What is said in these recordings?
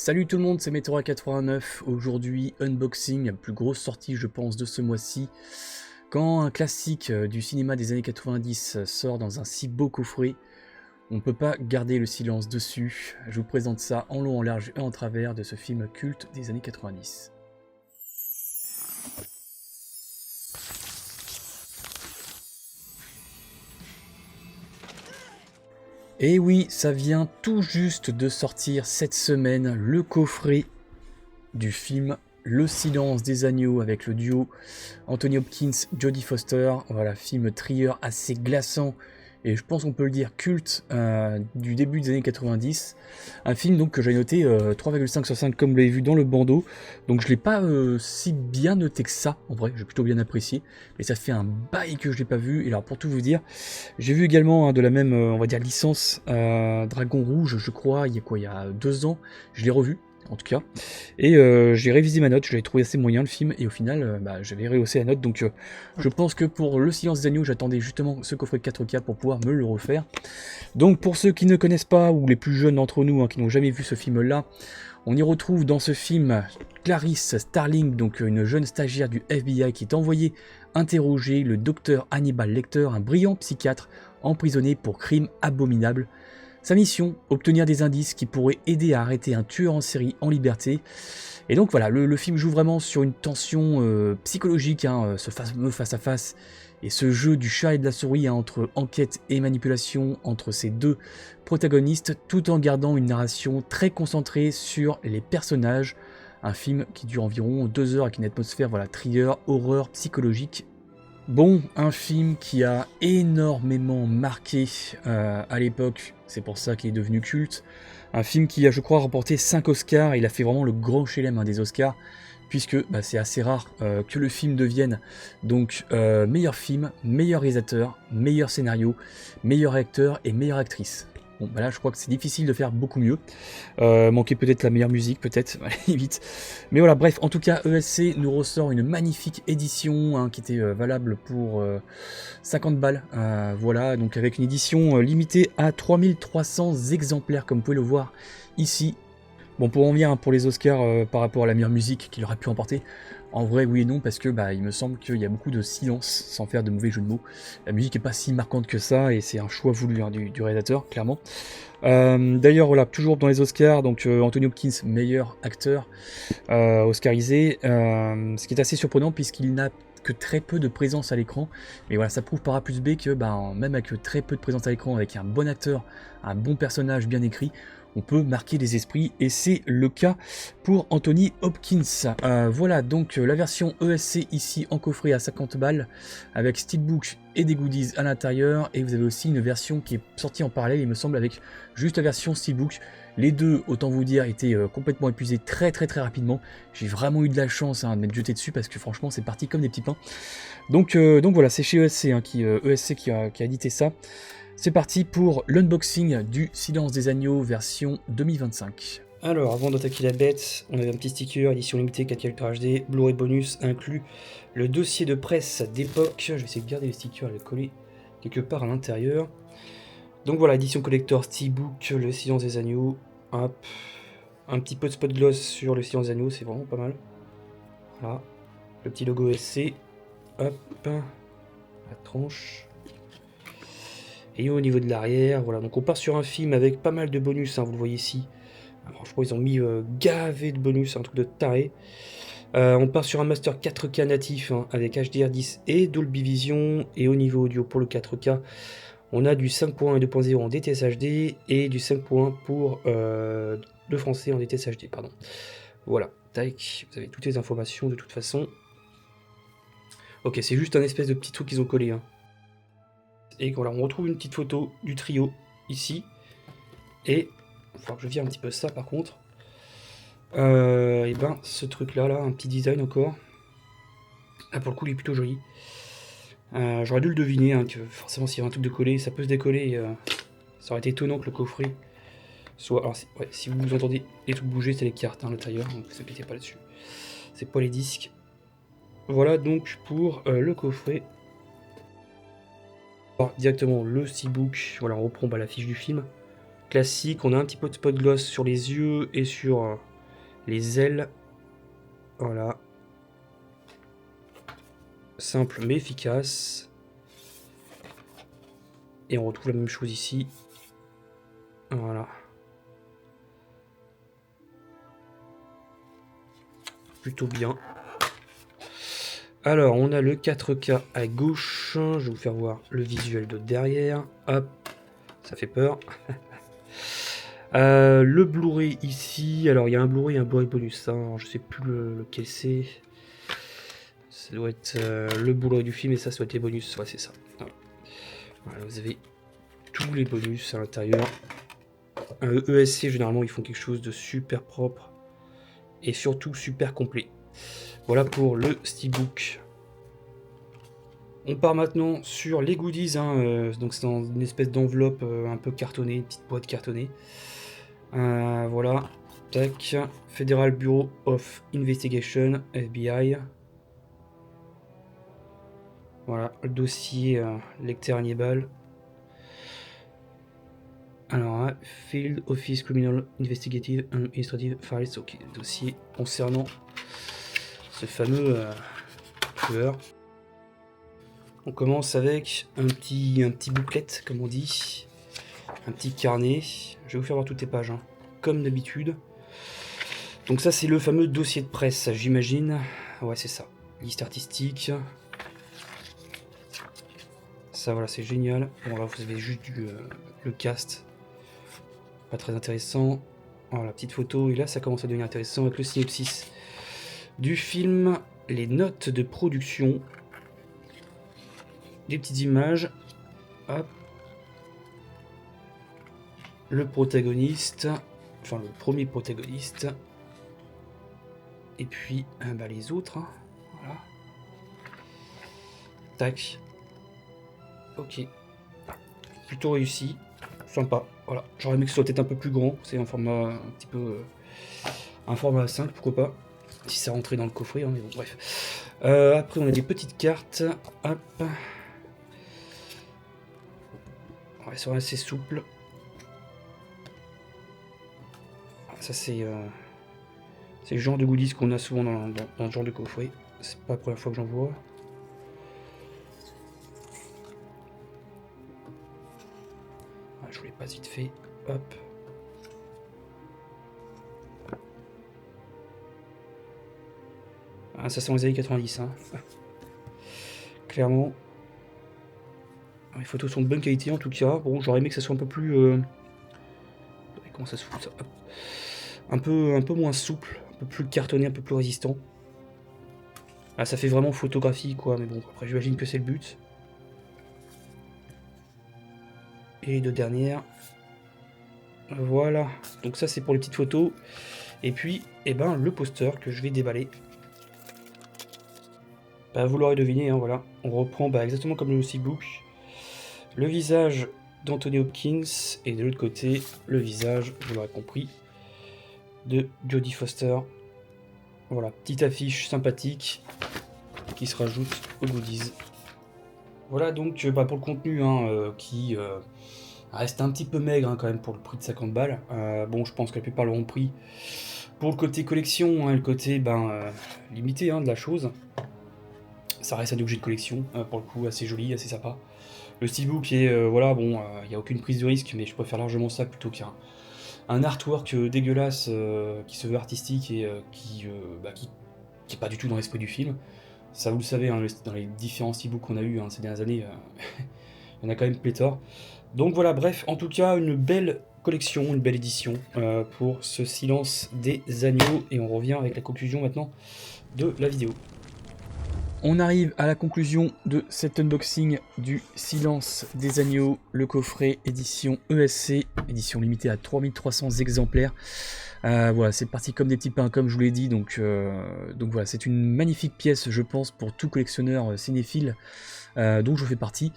Salut tout le monde, c'est Meteora89. Aujourd'hui, unboxing, la plus grosse sortie je pense de ce mois-ci. Quand un classique du cinéma des années 90 sort dans un si beau coffret, on ne peut pas garder le silence dessus. Je vous présente ça en long, en large et en travers de ce film culte des années 90. Et oui, ça vient tout juste de sortir cette semaine, le coffret du film Le Silence des Agneaux avec le duo Anthony Hopkins, Jodie Foster. Voilà, film thriller assez glaçant et je pense qu'on peut le dire culte du début des années 90. Un film donc que j'ai noté 3,5 sur 5 comme vous l'avez vu dans le bandeau. Donc je l'ai pas si bien noté que ça, en vrai, j'ai plutôt bien apprécié. Mais ça fait un bail que je l'ai pas vu. Et alors pour tout vous dire, j'ai vu également de la même, on va dire, licence Dragon Rouge, je crois, il y a 2 ans. Je l'ai revu en tout cas, et j'ai révisé ma note, je l'avais trouvé assez moyen le film, et au final j'avais rehaussé la note, donc je pense que pour Le Silence des Agneaux, j'attendais justement ce coffret 4K pour pouvoir me le refaire. Donc pour ceux qui ne connaissent pas, ou les plus jeunes d'entre nous, qui n'ont jamais vu ce film là, on y retrouve dans ce film Clarice Starling, donc une jeune stagiaire du FBI qui est envoyée interroger le docteur Hannibal Lecter, un brillant psychiatre emprisonné pour crime abominable. Sa mission, obtenir des indices qui pourraient aider à arrêter un tueur en série en liberté. Et donc voilà, le film joue vraiment sur une tension psychologique, ce fameux face-à-face, et ce jeu du chat et de la souris entre enquête et manipulation entre ces deux protagonistes, tout en gardant une narration très concentrée sur les personnages. Un film qui dure environ 2 heures avec une atmosphère thriller, horreur, psychologique. Bon, un film qui a énormément marqué à l'époque, c'est pour ça qu'il est devenu culte. Un film qui a, je crois, remporté 5 Oscars, il a fait vraiment le grand chelem des Oscars, puisque c'est assez rare que le film devienne donc meilleur film, meilleur réalisateur, meilleur scénario, meilleur acteur et meilleure actrice. Bon, là je crois que c'est difficile de faire beaucoup mieux. Manquer peut-être la meilleure musique, peut-être, à la limite. Mais voilà, bref, en tout cas, ESC nous ressort une magnifique édition qui était valable pour 50 balles. Voilà, donc avec une édition limitée à 3300 exemplaires, comme vous pouvez le voir ici. Bon, pour en venir pour les Oscars par rapport à la meilleure musique qu'il aurait pu emporter, en vrai, oui et non, parce que il me semble qu'il y a beaucoup de silence, sans faire de mauvais jeu de mots. La musique n'est pas si marquante que ça, et c'est un choix voulu du réalisateur, clairement. D'ailleurs, voilà, toujours dans les Oscars, donc Anthony Hopkins, meilleur acteur oscarisé, ce qui est assez surprenant puisqu'il n'a que très peu de présence à l'écran, mais voilà, ça prouve par A plus B que même avec très peu de présence à l'écran, avec un bon acteur, un bon personnage bien écrit, on peut marquer les esprits, et c'est le cas pour Anthony Hopkins. Voilà donc la version ESC ici en coffret à 50 balles, avec steelbook et des goodies à l'intérieur, et vous avez aussi une version qui est sortie en parallèle, il me semble, avec juste la version steelbook. Les deux, autant vous dire, étaient complètement épuisés très rapidement. J'ai vraiment eu de la chance de m'être jeté dessus parce que franchement c'est parti comme des petits pains. Donc voilà, c'est chez ESC, ESC qui a édité ça. C'est parti pour l'unboxing du Silence des Agneaux version 2025. Alors, avant d'attaquer la bête, on avait un petit sticker, édition limitée 4K HD, Blu-ray bonus inclus, le dossier de presse d'époque. Je vais essayer de garder les stickers et les coller quelque part à l'intérieur. Donc voilà, édition collector Steelbook, le Silence des Agneaux. Hop. Un petit peu de spot gloss sur le Silence des Agneaux, c'est vraiment pas mal. Voilà. Le petit logo SC. Hop. La tranche. Et au niveau de l'arrière, voilà. Donc on part sur un film avec pas mal de bonus, vous le voyez ici. Franchement, ils ont mis gavé de bonus, un truc de taré. On part sur un master 4K natif avec HDR10 et Dolby Vision. Et au niveau audio pour le 4K, on a du 5.1 et 2.0 en DTS HD et du 5.1 pour le français en DTS HD. Pardon. Voilà, tac, vous avez toutes les informations de toute façon. Ok, c'est juste un espèce de petit truc qu'ils ont collé. Et voilà, on retrouve une petite photo du trio ici. Et il va falloir que je vire un petit peu ça par contre. Et ce truc là, un petit design encore. Là pour le coup il est plutôt joli. J'aurais dû le deviner, que forcément s'il y avait un truc de collé, ça peut se décoller. Ça aurait été étonnant que le coffret soit... Alors si vous entendez les trucs bouger, c'est les cartes, le tailleur, donc ne vous inquiétez pas là-dessus. C'est pas les disques. Voilà donc pour le coffret. Alors, directement le steelbook, voilà, on reprend la fiche du film. Classique, on a un petit peu de spot gloss sur les yeux et sur Les ailes, voilà. Simple mais efficace. Et on retrouve la même chose ici. Voilà. Plutôt bien. Alors, on a le 4K à gauche. Je vais vous faire voir le visuel de derrière. Hop, ça fait peur. Le Blu-ray ici. Alors, il y a un Blu-ray et un Blu-ray bonus. Hein. Alors, je sais plus lequel c'est. Ça doit être le Blu-ray du film et ça doit être les bonus. Ouais, c'est ça. Voilà, vous avez tous les bonus à l'intérieur. ESC, généralement, ils font quelque chose de super propre et surtout super complet. Voilà pour le steelbook. On part maintenant sur les goodies. Hein, donc c'est dans une espèce d'enveloppe un peu cartonnée, une petite boîte cartonnée. Voilà. Tac. Federal Bureau of Investigation, FBI. Voilà, le dossier Lecter Hannibal. Alors, Field Office Criminal Investigative and Administrative Files. Ok, dossier concernant ce fameux tueur. On commence avec un petit booklet, comme on dit. Un petit carnet. Je vais vous faire voir toutes les pages, hein, comme d'habitude. Donc ça, c'est le fameux dossier de presse, j'imagine. Ouais, c'est ça. Liste artistique. Ça, voilà, c'est génial. Bon, là, vous avez juste le cast. Pas très intéressant. Voilà, la petite photo. Et là, ça commence à devenir intéressant avec le synopsis du film, les notes de production, des petites images. Hop. Le protagoniste, enfin le premier protagoniste. Et puis bah, les autres. Hein. Voilà. Tac. Ok. Plutôt réussi. Sympa. Voilà. J'aurais aimé que ce soit peut-être un peu plus grand. C'est un format un petit peu. Un format 5, pourquoi pas. Si ça rentrait dans le coffret, hein, mais bon, bref. Après, on a des petites cartes. Hop. Ouais, elles sont assez souples. Ça, c'est le genre de goodies qu'on a souvent dans ce genre de coffret. C'est pas la première fois que j'en vois. Je vous les passe vite fait. Hop. Ah, ça sent les années 90. Hein. Clairement. Les photos sont de bonne qualité en tout cas. Bon, j'aurais aimé que ça soit un peu plus. Comment ça se fout ça? Hop. Un peu moins souple, un peu plus cartonné, un peu plus résistant. Ah, ça fait vraiment photographie quoi, mais bon, après j'imagine que c'est le but. Et les deux dernières. Voilà, donc ça c'est pour les petites photos. Et puis, eh ben, le poster que je vais déballer. Bah, vous l'aurez deviné, hein, voilà. On reprend exactement comme le steelbook. Le visage d'Anthony Hopkins et de l'autre côté, le visage, vous l'aurez compris, de Jodie Foster. Voilà, petite affiche sympathique qui se rajoute aux goodies. Voilà donc pour le contenu hein, qui reste un petit peu maigre hein, quand même pour le prix de 50 balles. Bon, je pense que la plupart l'auront pris pour le côté collection, hein, le côté limité hein, de la chose. Ça reste un objet de collection, pour le coup assez joli, assez sympa. Le steelbook est, voilà, bon, il n'y a aucune prise de risque, mais je préfère largement ça plutôt qu'un artwork dégueulasse qui se veut artistique et qui est pas du tout dans l'esprit du film. Ça, vous le savez, hein, dans les différents steelbooks qu'on a eu hein, ces dernières années, il y en a quand même pléthore. Donc voilà, bref, en tout cas, une belle collection, une belle édition pour ce Silence des Agneaux. Et on revient avec la conclusion maintenant de la vidéo. On arrive à la conclusion de cet unboxing du Silence des Agneaux, le coffret édition ESC, édition limitée à 3300 exemplaires. Voilà, c'est parti comme des petits pains, comme je vous l'ai dit, donc voilà, c'est une magnifique pièce, je pense, pour tout collectionneur cinéphile, dont je fais partie.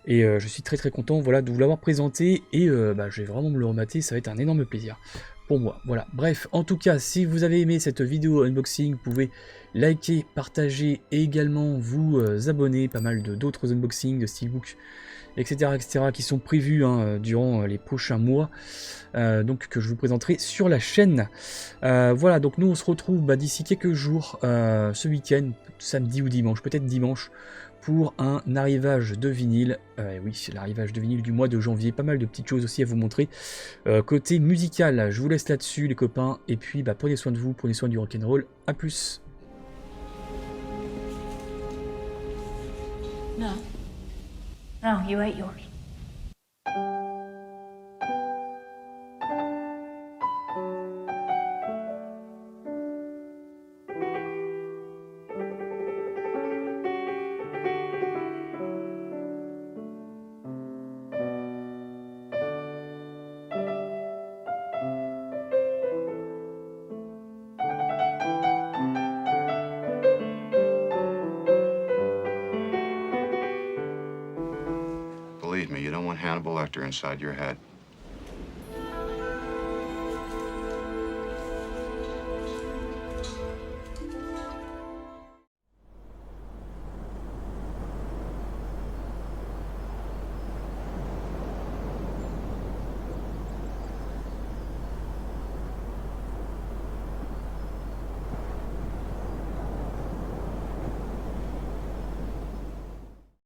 Et je suis très très content voilà, de vous l'avoir présenté, et je vais vraiment me le remater, ça va être un énorme plaisir pour moi. Voilà, bref, en tout cas, si vous avez aimé cette vidéo unboxing, vous pouvez liker, partager et également vous abonner, pas mal d'autres unboxings de steelbook etc., qui sont prévus hein, durant les prochains mois, donc que je vous présenterai sur la chaîne. Voilà, donc nous on se retrouve d'ici quelques jours, ce week-end, samedi ou dimanche, peut-être dimanche, pour un arrivage de vinyle. Oui, c'est l'arrivage de vinyle du mois de janvier. Pas mal de petites choses aussi à vous montrer. Côté musical, je vous laisse là-dessus les copains. Et puis prenez soin de vous, prenez soin du rock'n'roll. A plus. No. No, you ate yours. Believe me, you don't want Hannibal Lecter inside your head.